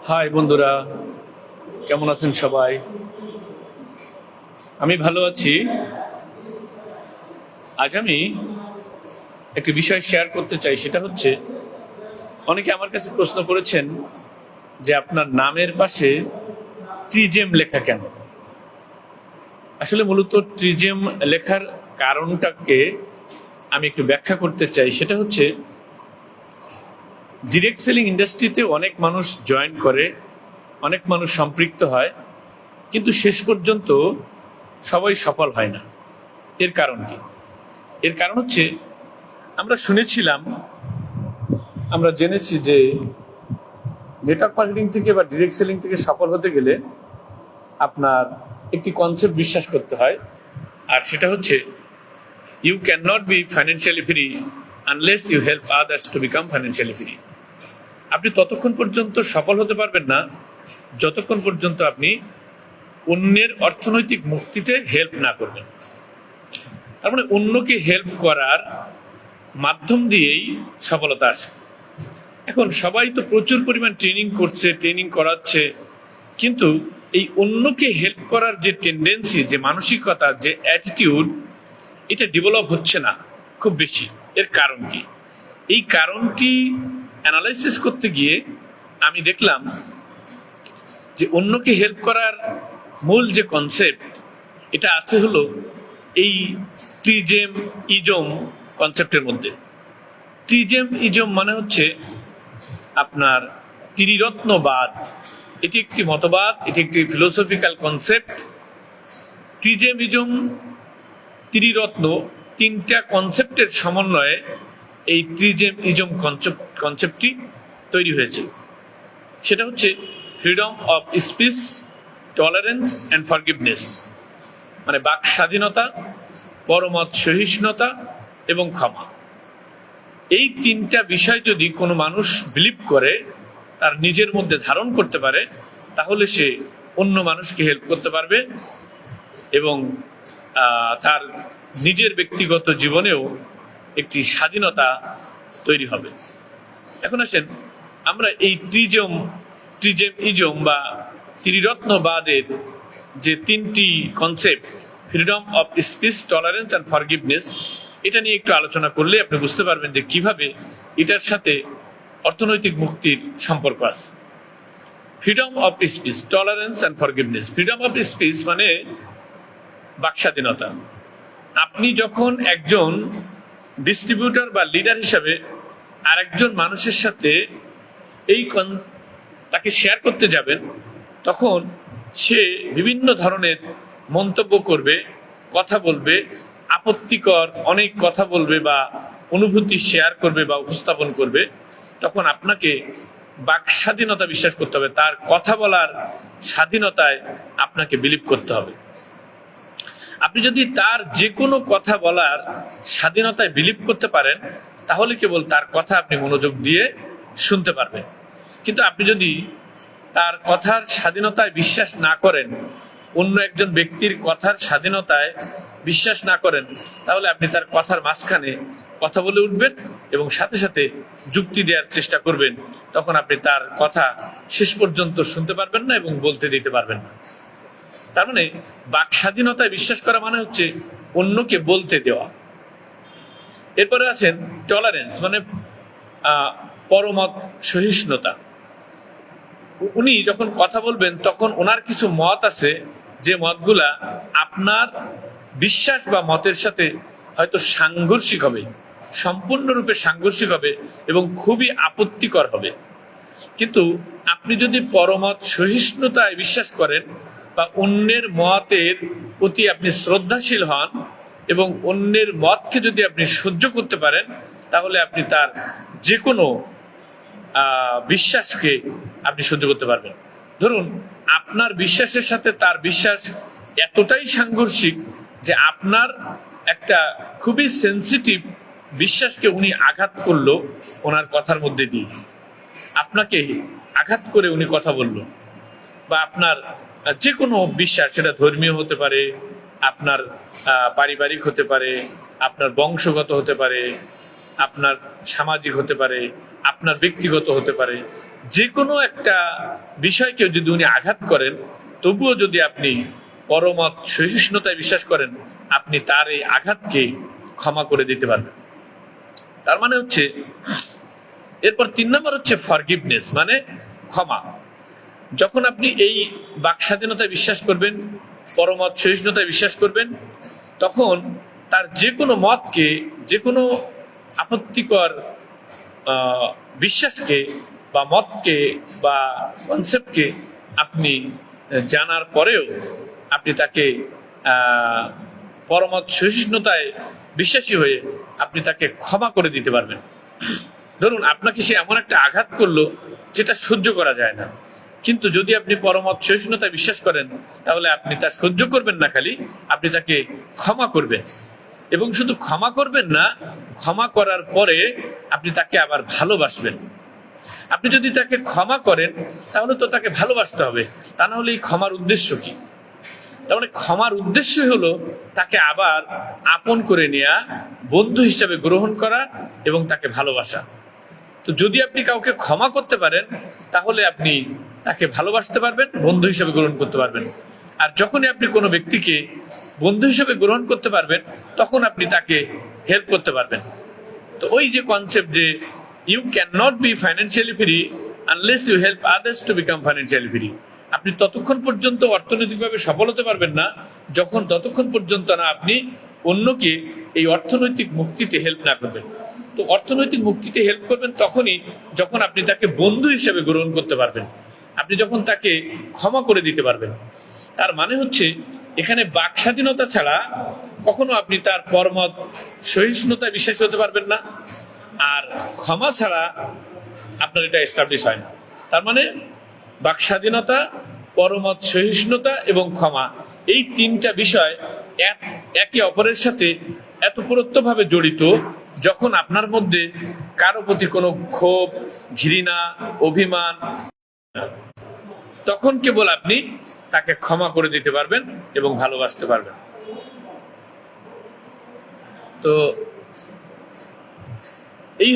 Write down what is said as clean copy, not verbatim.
High বন্ধুরা, কেমন আছেন সবাই? আমি ভালো আছি। আজ আমি একটি বিষয় শেয়ার করতে চাই, সেটা হচ্ছে অনেকে আমার কাছে প্রশ্ন করেছেন যে আপনার নামের পাশে ট্রিজেম লেখা কেন। আসলে মূলত ট্রিজেম লেখার কারণটাকে আমি একটু ব্যাখ্যা করতে চাই। সেটা হচ্ছে ডিরেক্ট সেলিং ইন্ডাস্ট্রিতে অনেক মানুষ জয়েন করে, অনেক মানুষ সম্পৃক্ত হয়, কিন্তু শেষ পর্যন্ত সবাই সফল হয় না। এর কারণ কি? এর কারণ হচ্ছে আমরা জেনেছি যে নেটওয়ার্ক মার্কেটিং থেকে বা ডিরেক্ট সেলিং থেকে সফল হতে গেলে আপনার একটি কনসেপ্ট বিশ্বাস করতে হয়, আর সেটা হচ্ছে you can not be financially free unless you help others to become financially free. আপনি ততক্ষণ পর্যন্ত সফল হতে পারবেন না যতক্ষণ পর্যন্ত আপনি অন্যের অর্থনৈতিক মুক্তিতে হেল্প না করবেন। তার মানে অন্যকে হেল্প করার মাধ্যম দিয়েই সফলতা আসে। এখন সবাই তো প্রচুর পরিমাণ ট্রেনিং করছে, ট্রেনিং করাচ্ছে, কিন্তু এই অন্যকে হেল্প করার যে টেন্ডেন্সি, যে মানসিকতা, যে অ্যাটিটিউড, এটা ডেভেলপ হচ্ছে না খুব বেশি। এর কারণ কি? এই কারণটি অ্যানালাইসিস করতে গিয়ে আমি দেখলাম যে অন্যকে হেল্প করার মূল যে কনসেপ্ট, এটা আছে হলো এই ট্রিজেম ইজম কনসেপ্টের মধ্যে। ট্রিজেম ইজম মানে হচ্ছে আপনার ত্রিরত্নবাদ। এটি একটি মতবাদ, এটি একটি ফিলোসফিক্যাল কনসেপ্ট। ট্রিজেম ইজম, ত্রিরত্ন, তিনটা কনসেপ্টের সমন্বয়ে এই ট্রিজেম ইজম কনসেপ্টটি তৈরি হয়েছে। সেটা হচ্ছে freedom of speech, tolerance and forgiveness, মানে বাক স্বাধীনতা, পরমত সহিষ্ণুতা এবং ক্ষমা। এই তিনটা বিষয় যদি কোনো মানুষ বিলিভ করে, তার নিজের মধ্যে ধারণ করতে পারে, তাহলে সে অন্য মানুষকে হেল্প করতে পারবে এবং তার নিজের ব্যক্তিগত জীবনেও একটি স্বাধীনতা তৈরি হবে। এখন আসেন, আমরা এই ট্রিজেম ইজম বা ত্রিরত্নবাদের যে তিনটি concept, freedom of speech, tolerance and forgiveness, এটা নিয়ে একটু আলোচনা করলে আপনি বুঝতে পারবেন যে কিভাবে এটার সাথে অর্থনৈতিক মুক্তির সম্পর্ক আছে। Freedom of speech, tolerance and forgiveness. Freedom of speech মানে বাক স্বাধীনতা। আপনি যখন একজন ডিস্ট্রিবিউটর বা লিডার হিসাবে আরেকজন মানুষের সাথে তাকে শেয়ার করতে যাবেন, তখন সে বিভিন্ন ধরনের মন্তব্য করবে, কথা বলবে, আপত্তিকর অনেক কথা বলবে বা অনুভূতি শেয়ার করবে বা উপস্থাপন করবে। তখন আপনাকে বাক স্বাধীনতা বিশ্বাস করতে হবে, তার কথা বলার স্বাধীনতায় আপনাকে বিলিভ করতে হবে। আপনি যদি তার যে কোনো কথা বলার স্বাধীনতায় বিলিভ করতে পারেন, তাহলে কেবল তার কথা আপনি মনোযোগ দিয়ে শুনতে পারবেন। কিন্তু আপনি যদি তার কথার স্বাধীনতায় বিশ্বাস না করেন, অন্য একজন ব্যক্তির কথার স্বাধীনতায় বিশ্বাস না করেন, তাহলে আপনি তার কথার মাঝখানে কথা বলে উঠবেন এবং সাথে সাথে যুক্তি দেওয়ার চেষ্টা করবেন। তখন আপনি তার কথা শেষ পর্যন্ত শুনতে পারবেন না এবং বলতে দিতে পারবেন না। তার মানে বাক স্বাধীনতায় বিশ্বাস করা মানে হচ্ছে অন্যকে বলতে দেওয়া। এরপরে আছেন টলারেন্স, মানে পরমত সহিষ্ণুতা। উনি যখন কথা বলবেন তখন ওনার কিছু মত আছে, যে মতগুলা আপনার বিশ্বাস বা মতের সাথে হয়তো সাংঘর্ষিক হবে, সম্পূর্ণরূপে সাংঘর্ষিক হবে এবং খুবই আপত্তিকর হবে। কিন্তু আপনি যদি পরমত সহিষ্ণুতায় বিশ্বাস করেন বা অন্যের মতের প্রতি আপনি শ্রদ্ধাশীল হন এবং অন্যের মতকে যদি আপনি সহ্য করতে পারেন, তাহলে আপনি তার যে কোনো বিশ্বাসকে আপনি সহ্য করতে পারবেন। ধরুন, আপনার বিশ্বাসের সাথে তার বিশ্বাস এতটাই সাংঘর্ষিক যে আপনার একটা খুবই সেন্সিটিভ বিশ্বাসকে উনি আঘাত করলো ওনার কথার মধ্যে দিয়ে, আপনাকে আঘাত করে উনি কথা বললো, বা আপনার যে কোনো বিশ্বাস, সেটা ধর্মীয় হতে পারে, আপনার পারিবারিক হতে পারে, আপনার বংশগত হতে পারে, আপনার সামাজিক হতে পারে, আপনার ব্যক্তিগত হতে পারে, যে কোনো একটা বিষয়কে যদি উনি আঘাত করেন, তবুও যদি আপনি পরমত সহিষ্ণুতায় বিশ্বাস করেন, আপনি তার এই আঘাতকে ক্ষমা করে দিতে পারবেন। তার মানে হচ্ছে, এরপর 3 নম্বর হচ্ছে ফরগিভনেস, মানে ক্ষমা। যখন আপনি এই বাক স্বাধীনতায় বিশ্বাস করবেন, পরমত সহিষ্ণুতায় বিশ্বাস করবেন, তখন তার যে কোনো মতকে, যে কোনো আপত্তিকর বিশ্বাসকে বা মতকে বা কনসেপ্টকে আপনি জানার পরেও আপনি তাকে পরমত সহিষ্ণুতায় বিশ্বাসী হয়ে আপনি তাকে ক্ষমা করে দিতে পারবেন। ধরুন, আপনাকে সে এমন একটা আঘাত করলো যেটা সহ্য করা যায় না, কিন্তু যদি আপনি পরমত সহিষ্ণুতায় বিশ্বাস করেন, তাহলে আপনি তা সহ্য করবেন না, খালি আপনি তাকে ক্ষমা করবেন। এবং শুধু ক্ষমা করবেন না, ক্ষমা করার পরে আপনি তাকে আবার ভালোবাসবেন। আপনি যদি তাকে ক্ষমা করেন, তাহলে তো তাকে ভালোবাসতে হবে, তা না হলে এই ক্ষমার উদ্দেশ্য কি? তার মানে ক্ষমার উদ্দেশ্য হলো তাকে আবার আপন করে নেওয়া, বন্ধু হিসাবে গ্রহণ করা এবং তাকে ভালোবাসা। তো যদি আপনি কাউকে ক্ষমা করতে পারেন, তাহলে আপনি তাকে ভালোবাসতে পারবেন, বন্ধু হিসেবে গ্রহণ করতে পারবেন। আর যখনই আপনি কোনো ব্যক্তিকে বন্ধু হিসেবে গ্রহণ করতে পারবেন, তখন আপনি তাকে হেল্প করতে পারবেন। তো ওই যে কনসেপ্ট যে you can not be financially free unless you help others to become financially free. আপনি ততক্ষণ পর্যন্ত অর্থনৈতিকভাবে সফল হতে পারবেন না, ততক্ষণ পর্যন্ত না আপনি অন্যকে এই অর্থনৈতিক মুক্তিতে হেল্প না করবেন। তো অর্থনৈতিক মুক্তিতে হেল্প করবেন তখনই যখন আপনি তাকে বন্ধু হিসেবে গ্রহণ করতে পারবেন, আপনি যখন তাকে ক্ষমা করে দিতে পারবেন। তার মানে হচ্ছে, এখানে বাক স্বাধীনতা ছাড়া কখনো আপনি তার পরমত সহিষ্ণুতায় বিশ্বাসী হতে পারবেন না, আর ক্ষমা ছাড়া আপনার এটা এস্টাবলিশ হয় না। তার মানে বাক স্বাধীনতা, পরমত সহিষ্ণুতা এবং ক্ষমা, এই 3টা বিষয় একে অপরের সাথে এতপ্রোতভাবে জড়িত। যখন আপনার মধ্যে কারো প্রতি কোনো ক্ষোভ, ঘৃণা, অভিমান, তখন কেবল আপনি তাকে ক্ষমা করে দিতে পারবেন এবং ভালোবাসতে পারবেন। তো এই